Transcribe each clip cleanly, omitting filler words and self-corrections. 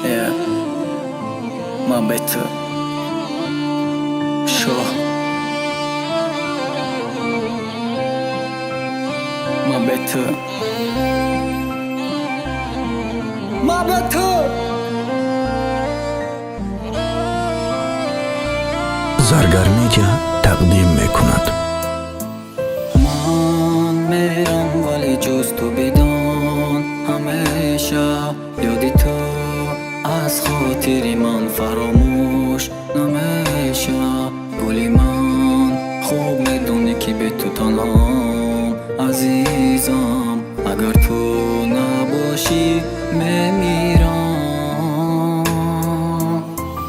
Yeah, my better sure, my better زرگر میدیا تقدیم میکند. من میرم ولی جز تو بدان همیشه یادی تو از خاطری من فراموش نمیشه. گلی من خوب میدونی که به تو تنهام عزیزم، اگر تو نباشی میمیرم.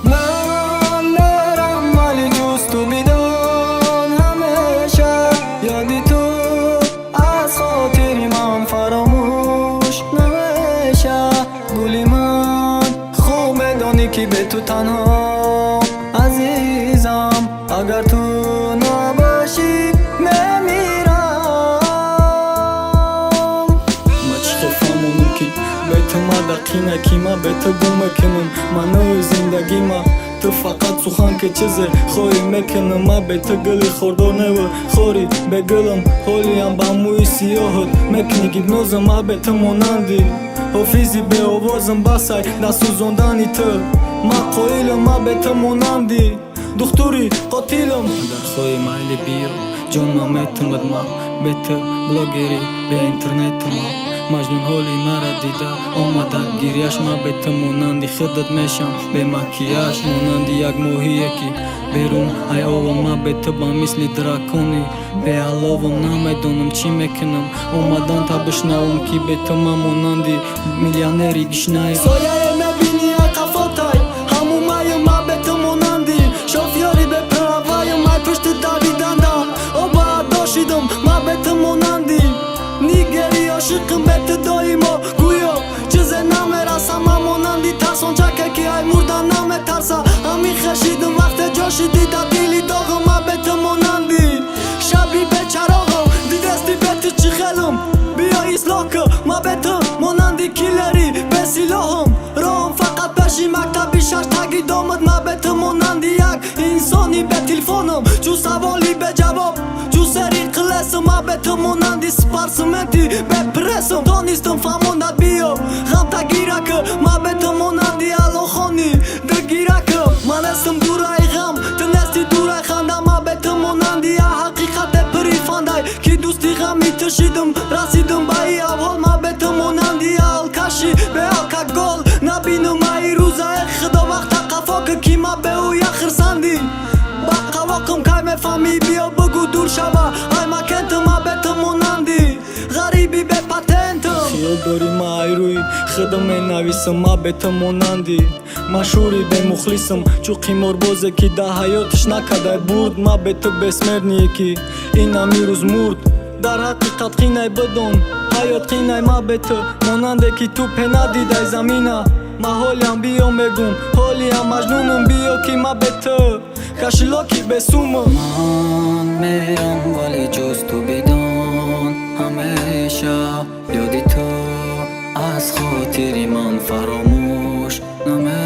من میرم ولی جز تو بدان همیشه یادی تو از خاطری من فراموش نمیشه. گلی من خوب میدونی که به تو تنها عزیزم، اگر تو نباشی میمیرم. من چه خفمونم که به تو مدقینه که من به تو گم کنم منو زندگی ما. تو فقط سخن که چیزه خوی میکنم، من به تو گلی خوردانه و خوری به گلم حالیم با موی سیاهت میکنی گیبنوزم. من به تو مانندی حافظی به آوازم بسای نسوزاندنی تو. من قایلم من به تو مانندی دختوری قاتلم. در خوی مایلی بیا جان من میتوند ما به تو بلاگری به اینترنت ما. مجنون حالی مرا دیده آمده گیریش، من به تو مانندی خدت میشم به مکیاش مانندی یک ماهیه که بیرون ای آوا. من به تو با مثل دراکونی به علاوم نمیدونم چی میکنم. اومدن تا بشنوم که به تو من مانندی میلیونری گشنه سایه میبینی قفاتای همون مایم. من به تو مانندی شافیاری به پراوایم، من پشت دویدن دا آبا داشیدم. من به تو مانندی نیگری عاشقم به تو دایما گویا چیز نمیرسم. من مانندی ترسان چکه که ای مردن نمیترسم. همین خشیدم وقت جاشی دیده دیلی داغم. من به تو مانندی شبی به چراغم دیدستی به تو چی خلم بیا ایسلاک. من به تو مانندی کیلری به سلاحم راهم فقط بشی مکتبی شش تگی دامد. من به تو مانندی یک انسانی به تلفونم جو سوالی به جواب جو سری قلسم. من به تو مانندی سپارسمنتی به پرسم دانستم فهموندت بیا غم تگیرک. من به تو مانندی الان خانی دگیرک. من استم دورای غم تنستی دورای خندم. من به تو مانندی حقیقت پریفاندای که دوستی غم میتشیدم رسیدم به ای اول. من به تو مانندی الکشی به الکگل نبینم ای روزای خدا وقت قفاک که من به او یخرسندی با قواقم که میفهمی بیا بگو دور شوه ای مکنت. من به تو مانندی غریبی به پتنت خیال داری من ای روی خدا می نویسم. من به تو مانندی مشهوری به مخلصم چو قیمار بازه که ده حیاتش نکده برد. من به تو بسمرنیه که این همی روز مرد. در حقیقت قینه بدون حیات قینه. من به تو ماننده که تو په ندیده زمینه. من حالیم بیا میگم حالیم مجنونم بیا که من به تو کشلاکی بسومم. من میرم ولی جز تو بدان همیشه یادی تو از خاطری من فراموش نمیشه.